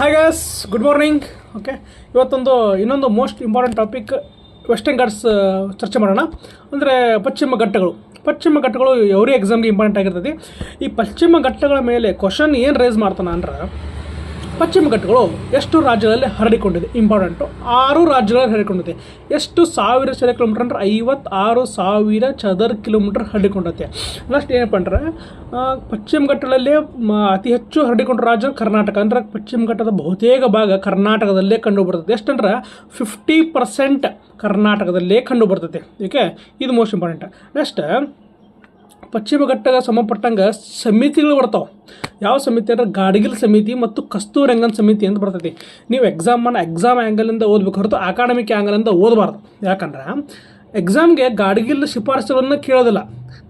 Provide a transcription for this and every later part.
Hi guys, good morning. Okay, ಇವತ್ತೊಂದು ಇನ್ನೊಂದು most important topic western Ghats ಚರ್ಚೆ ಮಾಡೋಣ. ಅಂದರೆ ಪಶ್ಚಿಮ ಘಟ್ಟಗಳು ಎವ್ರಿ ಎಕ್ಸಾಮ್ಗೆ ಇಂಪಾರ್ಟೆಂಟ್ ಆಗಿರ್ತದೆ. ಈ ಪಶ್ಚಿಮ ಘಟ್ಟಗಳ ಮೇಲೆ ಕ್ವಶನ್ ಏನು ರೇಸ್ ಮಾಡ್ತಾನೆ ಅಂದ್ರೆ, ಪಶ್ಚಿಮ ಘಟ್ಟಗಳು ಎಷ್ಟು ರಾಜ್ಯಗಳಲ್ಲಿ ಹರಡಿಕೊಂಡಿದೆ? ಇಂಪಾರ್ಟೆಂಟು. 6 ರಾಜ್ಯಗಳಲ್ಲಿ ಹರಡಿಕೊಂಡಿದೆ. ಎಷ್ಟು ಸಾವಿರ ಚದರ ಕಿಲೋಮೀಟರ್ ಅಂದ್ರೆ 56,000 ಚದರ ಕಿಲೋಮೀಟರ್ ಹರಡಿಕೊಂಡೈತೆ. ನೆಕ್ಸ್ಟ್ ಏನಪ್ಪ ಅಂದ್ರೆ, ಪಶ್ಚಿಮ ಘಟ್ಟಗಳಲ್ಲಿ ಅತಿ ಹೆಚ್ಚು ಹರಡಿಕೊಂಡ ರಾಜ್ಯ ಕರ್ನಾಟಕ. ಅಂದ್ರೆ ಪಶ್ಚಿಮ ಘಟ್ಟದ ಬಹುತೇಕ ಭಾಗ ಕರ್ನಾಟಕದಲ್ಲೇ ಕಂಡು ಬರ್ತದೆ. ಎಷ್ಟಂದ್ರೆ 50% ಕರ್ನಾಟಕದಲ್ಲೇ ಕಂಡು ಬರ್ತೈತೆ. ಓಕೆ, ಇದು ಮೋಸ್ಟ್ ಇಂಪಾರ್ಟೆಂಟ್. ನೆಕ್ಸ್ಟ್, ಪಶ್ಚಿಮ ಘಟ್ಟಕ್ಕೆ ಸಂಬಂಧಪಟ್ಟಂಗೆ ಸಮಿತಿಗಳು ಬರ್ತಾವೆ. ಯಾವ ಸಮಿತಿ ಅಂದರೆ ಗಾಡ್ಗಿಲ್ ಸಮಿತಿ ಮತ್ತು ಕಸ್ತೂರಂಗನ್ ಸಮಿತಿ ಅಂತ ಬರ್ತೈತಿ. ನೀವು ಎಕ್ಸಾಮ್ ಆ್ಯಂಗಲಿಂದ ಓದಬೇಕು ಹೊರತು ಅಕಾಡೆಮಿಕ್ ಆ್ಯಂಗಲಿಂದ ಓದಬಾರ್ದು. ಯಾಕಂದ್ರೆ ಎಕ್ಸಾಮ್ಗೆ ಗಾಡ್ಗಿಲ್ ಶಿಫಾರಸುಗಳನ್ನು ಕೇಳೋದಿಲ್ಲ,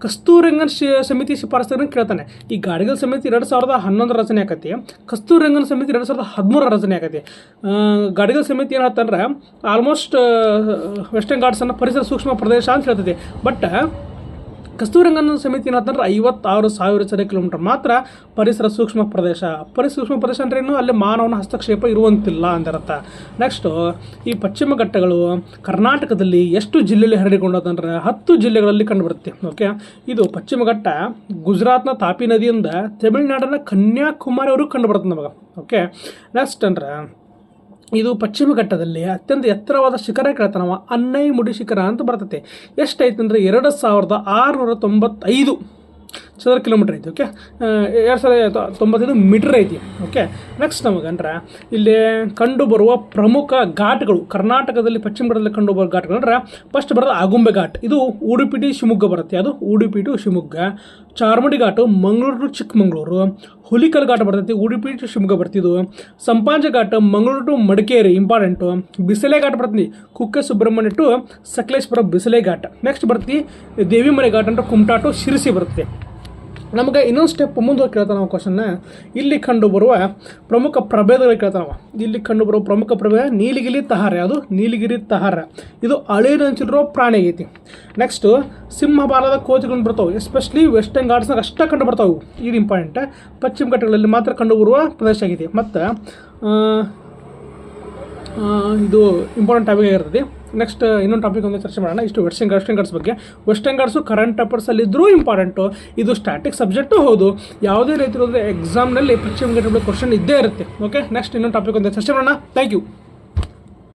ಕಸ್ತೂರಂಗನ್ ಸಮಿತಿ ಶಿಫಾರಸುಗಳನ್ನು ಕೇಳ್ತಾನೆ. ಈ ಗಾಡ್ಗಿಲ್ ಸಮಿತಿ 2011 ರಚನೆ ಆಕತಿ, ಕಸ್ತೂರಂಗನ್ ಸಮಿತಿ 2013 ರಚನೆ ಆಕತಿ. ಗಾಡ್ಗಿಲ್ ಸಮಿತಿ ಏನು ಹೇಳ್ತಂದ್ರೆ ಆಲ್ಮೋಸ್ಟ್ ವೆಸ್ಟರ್ನ್ ಘಾಟ್ಸನ್ನು ಪರಿಸರ ಸೂಕ್ಷ್ಮ ಪ್ರದೇಶ ಅಂತ ಹೇಳ್ತೈತಿ. ಬಟ್ ಕಸ್ತೂರಂಗನ್ ಸಮಿತಿ ಏನಂತಂದ್ರೆ 56,000 ಚದರ ಕಿಲೋಮೀಟರ್ ಮಾತ್ರ ಪರಿಸರ ಸೂಕ್ಷ್ಮ ಪ್ರದೇಶ. ಸೂಕ್ಷ್ಮ ಪ್ರದೇಶ ಅಂದ್ರೆ ಏನು, ಅಲ್ಲಿ ಮಾನವನ ಹಸ್ತಕ್ಷೇಪ ಇರುವಂತಿಲ್ಲ ಅಂದಿರತ್ತ. ನೆಕ್ಸ್ಟು, ಈ ಪಶ್ಚಿಮ ಘಟ್ಟಗಳು ಕರ್ನಾಟಕದಲ್ಲಿ ಎಷ್ಟು ಜಿಲ್ಲೆಯಲ್ಲಿ ಹರಡಿಕೊಂಡದಂದ್ರೆ 10 ಜಿಲ್ಲೆಗಳಲ್ಲಿ ಕಂಡುಬರುತ್ತೆ. ಓಕೆ, ಇದು ಪಶ್ಚಿಮ ಘಟ್ಟ ಗುಜರಾತ್ನ ತಾಪಿ ನದಿಯಿಂದ ತಮಿಳುನಾಡಿನ ಕನ್ಯಾಕುಮಾರಿವರೆಗೂ ಕಂಡುಬರುತ್ತೆ ನಮಗೆ. ಓಕೆ, ನೆಕ್ಸ್ಟ್ ಅಂದ್ರೆ ಇದು ಪಶ್ಚಿಮ ಘಟ್ಟದಲ್ಲಿ ಅತ್ಯಂತ ಎತ್ತರವಾದ ಶಿಖರ ಕೇಳ್ತಾನೆ ನಾವು, ಅನ್ನೈಮುಡಿ ಶಿಖರ ಅಂತ ಬರ್ತೈತೆ. ಎಷ್ಟೈತೆ ಅಂದರೆ 2,695 ಚದರ ಕಿಲೋಮೀಟರ್ ಐತಿ. ಓಕೆ, 2,095 ಮೀಟರ್ ಐತಿ. ಓಕೆ, ನೆಕ್ಸ್ಟ್ ನಮಗಂದ್ರೆ ಇಲ್ಲಿ ಕಂಡುಬರುವ ಪ್ರಮುಖ ಘಾಟ್ಗಳು, ಕರ್ನಾಟಕದಲ್ಲಿ ಪಶ್ಚಿಮ ಘಟ್ಟದಲ್ಲಿ ಕಂಡುಬರುವ ಘಾಟ್ಗಳು ಅಂದ್ರೆ ಫಸ್ಟ್ ಬರೋದು ಆಗುಂಬೆ ಘಾಟ್. ಇದು ಉಡುಪಿ ಟು ಶಿವಮೊಗ್ಗ ಬರುತ್ತೆ. ಅದು ಉಡುಪಿ ಟು ಶಿವಮೊಗ್ಗ. ಚಾರ್ಮಡಿ ಘಾಟು ಮಂಗಳೂರು ಟು ಚಿಕ್ಕಮಗಳೂರು. ಹುಲಿಕಲ್ ಘಾಟ್ ಬರ್ತೈತಿ, ಉಡುಪಿ ಟು ಶಿವಮೊಗ್ಗ ಬರ್ತಿದ್ದು. Sampaje Ghat Mangaluru to Madikeri, important. ಬಿಸಿಲೆ ಘಾಟ್ ಬರ್ತೈತಿ, ಕುಕ್ಕೆ ಸುಬ್ರಹ್ಮಣ್ಯ ಟು ಸಕಲೇಶ್ಪುರ, ಬಿಸಿಲೆ ಘಾಟ್. ನೆಕ್ಸ್ಟ್ ಬರ್ತಿ ದೇವಿಮಲೆ ಘಾಟ್ ಅಂದ್ರೆ ಕುಮಟಾ ಟು ಶಿರಸಿ ಬರುತ್ತೆ. ನಮಗೆ ಇನ್ನೊಂದು ಸ್ಟೆಪ್ ಮುಂದೆ ಕೇಳ್ತಾನೆ ನಾವು ಕ್ವಶನ್ನ. ಇಲ್ಲಿ ಕಂಡುಬರುವ ಪ್ರಮುಖ ಪ್ರಭೇದಗಳು ಕೇಳ್ತಾನೆ ನಾವು. ಇಲ್ಲಿ ಕಂಡುಬರುವ ಪ್ರಮುಖ ಪ್ರಭೇದ ನೀಲಗಿರಿ ತಹಾರ. ಅದು ನೀಲಗಿರಿ ತಹಾರ, ಇದು ಅಳಿರಂಚಿರೋ ಪ್ರಾಣಿ ಐತಿ. ನೆಕ್ಸ್ಟು, ಸಿಂಹಬಾಲದ ಕೋತಿಗಳು ಬರ್ತಾವೆ. ಎಸ್ಪೆಷಲಿ ವೆಸ್ಟರ್ನ್ ಘಾಟ್ಸ್ನಾಗ ಅಷ್ಟೇ ಕಂಡು ಬರ್ತಾವೆ. ಇದು ಇಂಪಾರ್ಟೆಂಟ್. ಪಶ್ಚಿಮ ಘಟ್ಟಗಳಲ್ಲಿ ಮಾತ್ರ ಕಂಡುಬರುವ ಪ್ರದೇಶ ಆಗಿದೆ. ಮತ್ತು ಇದು ಇಂಪಾರ್ಟೆಂಟ್ ಟಾಪಿಕ್ ಆಗಿರ್ತದೆ. ನೆಕ್ಸ್ಟ್ ಇನ್ನೊಂದು ಟಾಪಿಕ್ ಒಂದು ಚರ್ಚೆ ಮಾಡೋಣ. ಇಷ್ಟು ವೆಸ್ಟರ್ನ್ ಘಾಟ್ಸ್ ಬಗ್ಗೆ. ವೆಸ್ಟರ್ನ್ ಘಾಟ್ಸು ಕರೆಂಟ್ ಅಫೇರ್ಸಲ್ಲಿ ಇದ್ದರೂ ಇಂಪಾರ್ಟೆಂಟು. ಇದು ಸ್ಟ್ಯಾಟಿಕ್ ಸಬ್ಜೆಕ್ಟು ಹೌದು. ಯಾವುದೇ ರೀತಿ ಎಕ್ಸಾಮ್ನಲ್ಲಿ ಪಶ್ಚಿಮ ಘಟ್ಟಗಳ ಕ್ವಶನ್ ಇದ್ದೇ ಇರುತ್ತೆ. ಓಕೆ, ನೆಕ್ಸ್ಟ್ ಇನ್ನೊಂದು ಟಾಪಿಕ್ ಒಂದು ಚರ್ಚೆ ಮಾಡೋಣ. Thank you.